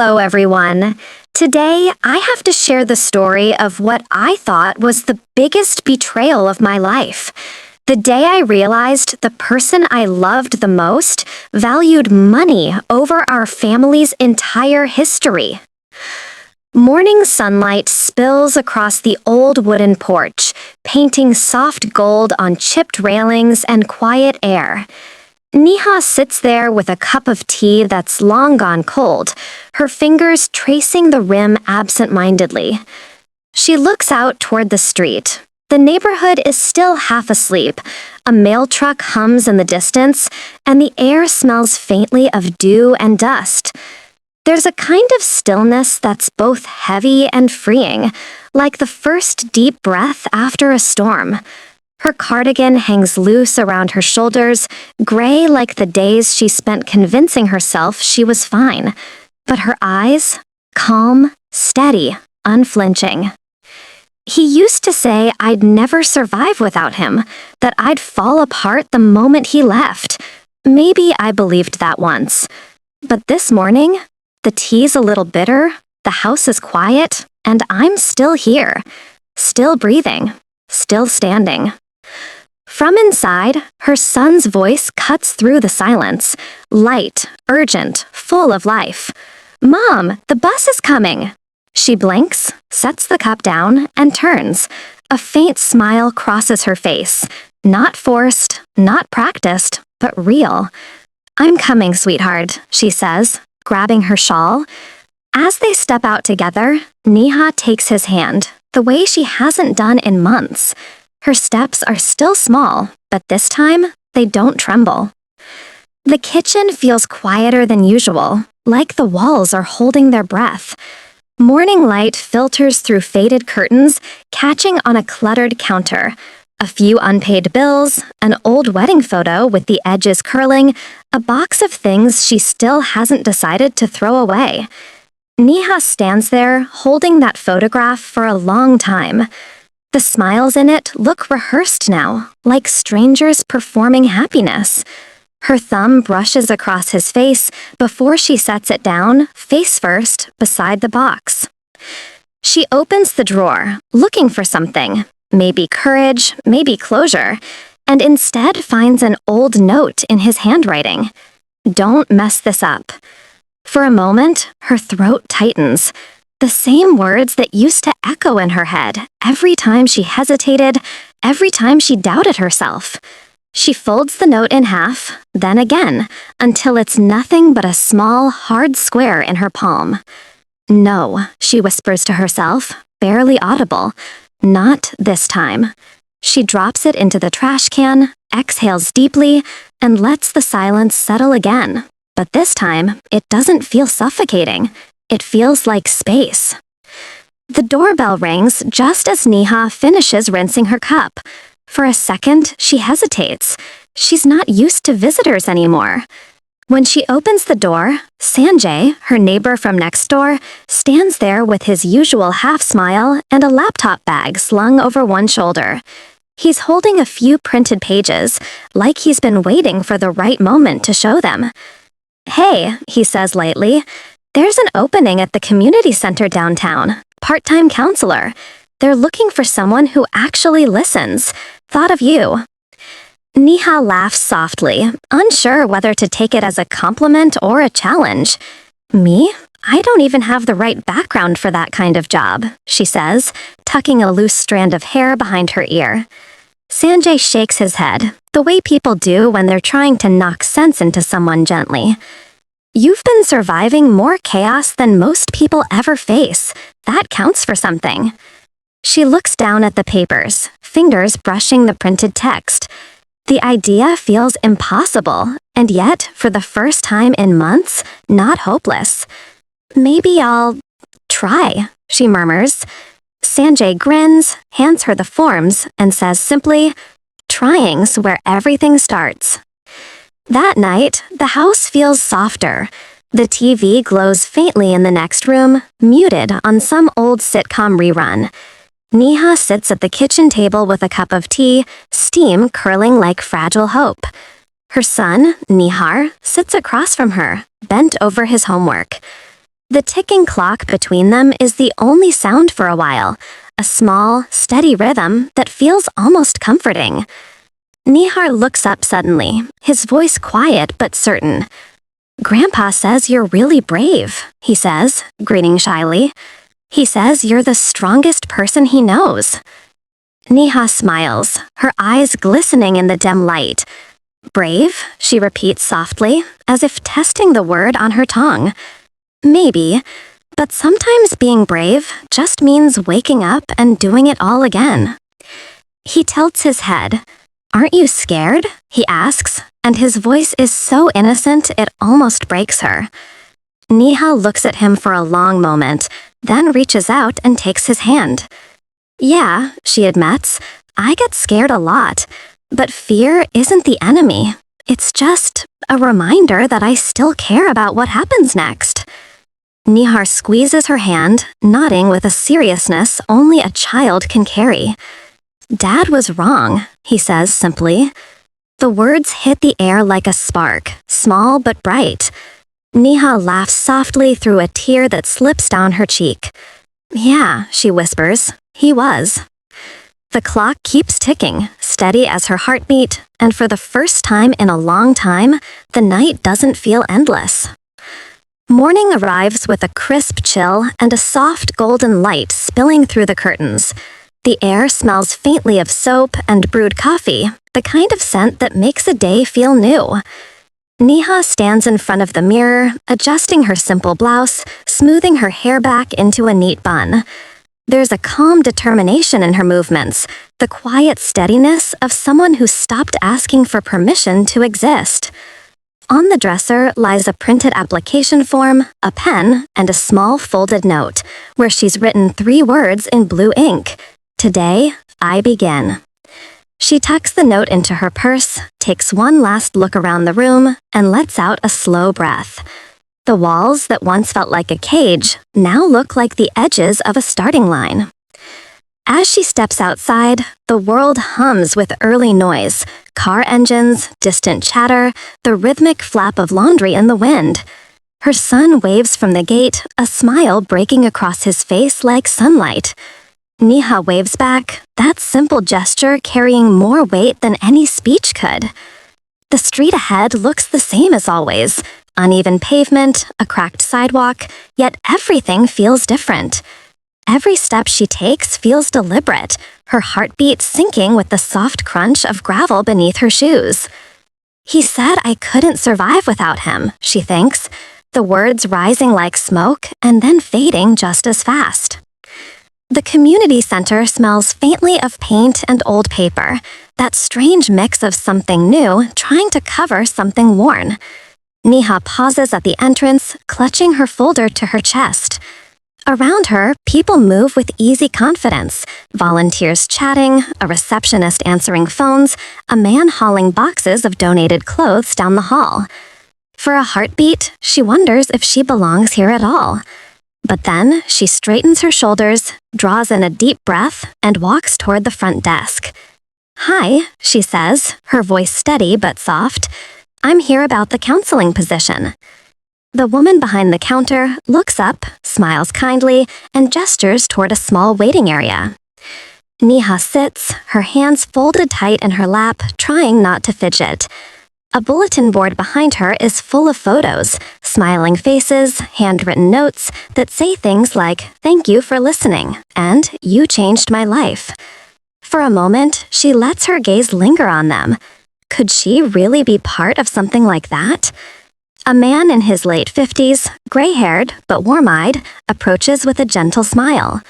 Hello, everyone. Today, I have to share the story of what I thought was the biggest betrayal of my life. The day I realized the person I loved the most valued money over our family's entire history. Morning sunlight spills across the old wooden porch, painting soft gold on chipped railings and quiet air. Neha sits there with a cup of tea that's long gone cold, her fingers tracing the rim absent-mindedly. She looks out toward the street. The neighborhood is still half asleep. A mail truck hums in the distance, and the air smells faintly of dew and dust. There's a kind of stillness that's both heavy and freeing, like the first deep breath after a storm. Her cardigan hangs loose around her shoulders, gray like the days she spent convincing herself she was fine. But her eyes, calm, steady, unflinching. He used to say I'd never survive without him, that I'd fall apart the moment he left. Maybe I believed that once. But this morning, the tea's a little bitter, the house is quiet, and I'm still here. Still breathing. Still standing. From inside, her son's voice cuts through the silence, light, urgent, full of life. "Mom, the bus is coming." She blinks, sets the cup down, and turns. A faint smile crosses her face. Not forced, not practiced, but real. "I'm coming, sweetheart," she says, grabbing her shawl. As they step out together, Neha takes his hand, the way she hasn't done in months. Her steps are still small, but this time, they don't tremble. The kitchen feels quieter than usual, like the walls are holding their breath. Morning light filters through faded curtains, catching on a cluttered counter. A few unpaid bills, an old wedding photo with the edges curling, a box of things she still hasn't decided to throw away. Neha stands there, holding that photograph for a long time. The smiles in it look rehearsed now, like strangers performing happiness. Her thumb brushes across his face before she sets it down, face first, beside the box. She opens the drawer, looking for something, maybe courage, maybe closure, and instead finds an old note in his handwriting. "Don't mess this up." For a moment, her throat tightens. The same words that used to echo in her head every time she hesitated, every time she doubted herself. She folds the note in half, then again, until it's nothing but a small, hard square in her palm. "No," she whispers to herself, barely audible. "Not this time." She drops it into the trash can, exhales deeply, and lets the silence settle again. But this time, it doesn't feel suffocating. It feels like space. The doorbell rings just as Neha finishes rinsing her cup. For a second, she hesitates. She's not used to visitors anymore. When she opens the door, Sanjay, her neighbor from next door, stands there with his usual half-smile and a laptop bag slung over one shoulder. He's holding a few printed pages, like he's been waiting for the right moment to show them. "Hey," he says lightly, "there's an opening at the community center downtown. Part-time counselor. They're looking for someone who actually listens. Thought of you." Neha laughs softly, unsure whether to take it as a compliment or a challenge. "Me? I don't even have the right background for that kind of job," she says, tucking a loose strand of hair behind her ear. Sanjay shakes his head, the way people do when they're trying to knock sense into someone gently. "You've been surviving more chaos than most people ever face. That counts for something." She looks down at the papers, fingers brushing the printed text. The idea feels impossible, and yet, for the first time in months, not hopeless. "Maybe I'll try," she murmurs. Sanjay grins, hands her the forms, and says simply, "Trying's where everything starts." That night, the house feels softer. The TV glows faintly in the next room, muted on some old sitcom rerun. Neha sits at the kitchen table with a cup of tea, steam curling like fragile hope. Her son, Nihar, sits across from her, bent over his homework. The ticking clock between them is the only sound for a while, a small, steady rhythm that feels almost comforting. Nihar looks up suddenly, his voice quiet but certain. "Grandpa says you're really brave," he says, grinning shyly. "He says you're the strongest person he knows." Neha smiles, her eyes glistening in the dim light. "Brave?" she repeats softly, as if testing the word on her tongue. "Maybe, but sometimes being brave just means waking up and doing it all again." He tilts his head. "Aren't you scared?" he asks, and his voice is so innocent it almost breaks her. Neha looks at him for a long moment, then reaches out and takes his hand. "Yeah," she admits, "I get scared a lot, but fear isn't the enemy. It's just a reminder that I still care about what happens next." Nihar squeezes her hand, nodding with a seriousness only a child can carry. "Dad was wrong," he says simply. The words hit the air like a spark, small but bright. Neha laughs softly through a tear that slips down her cheek. "Yeah," she whispers, "he was." The clock keeps ticking, steady as her heartbeat, and for the first time in a long time, the night doesn't feel endless. Morning arrives with a crisp chill and a soft golden light spilling through the curtains. The air smells faintly of soap and brewed coffee, the kind of scent that makes a day feel new. Neha stands in front of the mirror, adjusting her simple blouse, smoothing her hair back into a neat bun. There's a calm determination in her movements, the quiet steadiness of someone who stopped asking for permission to exist. On the dresser lies a printed application form, a pen, and a small folded note, where she's written 3 words in blue ink. "Today, I begin." She tucks the note into her purse, takes one last look around the room, and lets out a slow breath. The walls that once felt like a cage now look like the edges of a starting line. As she steps outside, the world hums with early noise, car engines, distant chatter, the rhythmic flap of laundry in the wind. Her son waves from the gate, a smile breaking across his face like sunlight. Neha waves back, that simple gesture carrying more weight than any speech could. The street ahead looks the same as always, uneven pavement, a cracked sidewalk, yet everything feels different. Every step she takes feels deliberate, her heartbeat syncing with the soft crunch of gravel beneath her shoes. "He said I couldn't survive without him," she thinks, the words rising like smoke and then fading just as fast. The community center smells faintly of paint and old paper, that strange mix of something new trying to cover something worn. Neha pauses at the entrance, clutching her folder to her chest. Around her, people move with easy confidence, volunteers chatting, a receptionist answering phones, a man hauling boxes of donated clothes down the hall. For a heartbeat, she wonders if she belongs here at all. But then she straightens her shoulders, draws in a deep breath, and walks toward the front desk. "Hi," she says, her voice steady but soft. "I'm here about the counseling position." The woman behind the counter looks up, smiles kindly, and gestures toward a small waiting area. Neha sits, her hands folded tight in her lap, trying not to fidget. A bulletin board behind her is full of photos, smiling faces, handwritten notes that say things like, "Thank you for listening," and "You changed my life." For a moment, she lets her gaze linger on them. Could she really be part of something like that? A man in his late 50s, gray-haired but warm-eyed, approaches with a gentle smile.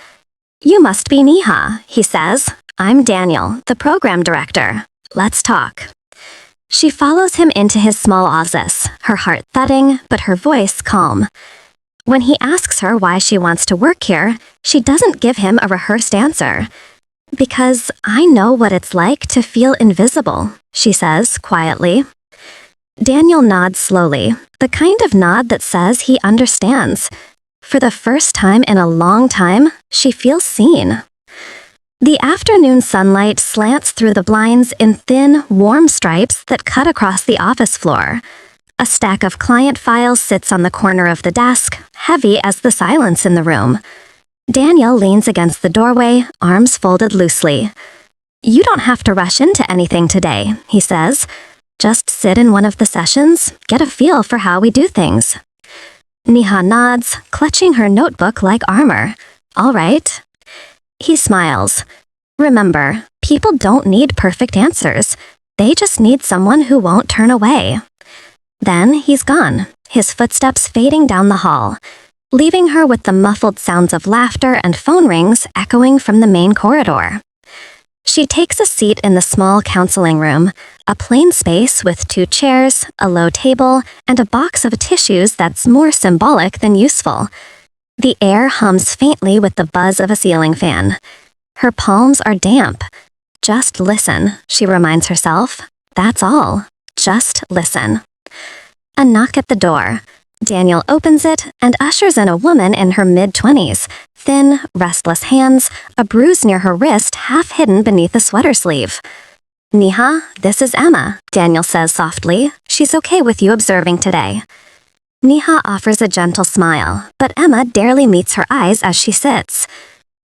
"You must be Neha," he says. "I'm Daniel, the program director. Let's talk." She follows him into his small office, her heart thudding, but her voice calm. When he asks her why she wants to work here, she doesn't give him a rehearsed answer. "Because I know what it's like to feel invisible," she says quietly. Daniel nods slowly, the kind of nod that says he understands. For the first time in a long time, she feels seen. The afternoon sunlight slants through the blinds in thin, warm stripes that cut across the office floor. A stack of client files sits on the corner of the desk, heavy as the silence in the room. Daniel leans against the doorway, arms folded loosely. "You don't have to rush into anything today," he says. "Just sit in one of the sessions, get a feel for how we do things." Neha nods, clutching her notebook like armor. "All right." He smiles. "Remember, people don't need perfect answers. They just need someone who won't turn away." Then he's gone, his footsteps fading down the hall, leaving her with the muffled sounds of laughter and phone rings echoing from the main corridor. She takes a seat in the small counseling room, a plain space with 2 chairs, a low table, and a box of tissues that's more symbolic than useful. The air hums faintly with the buzz of a ceiling fan. Her palms are damp. Just listen, she reminds herself. That's all. Just listen. A knock at the door. Daniel opens it and ushers in a woman in her mid-20s, thin, restless hands, a bruise near her wrist half hidden beneath a sweater sleeve. "Neha, this is Emma," Daniel says softly. "She's okay with you observing today." Neha offers a gentle smile, but Emma barely meets her eyes as she sits.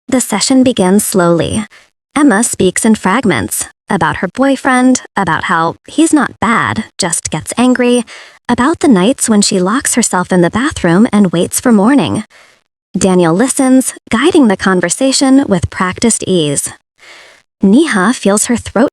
The session begins slowly. Emma speaks in fragments, about her boyfriend, about how he's not bad, just gets angry, about the nights when she locks herself in the bathroom and waits for morning. Daniel listens, guiding the conversation with practiced ease. Neha feels her throat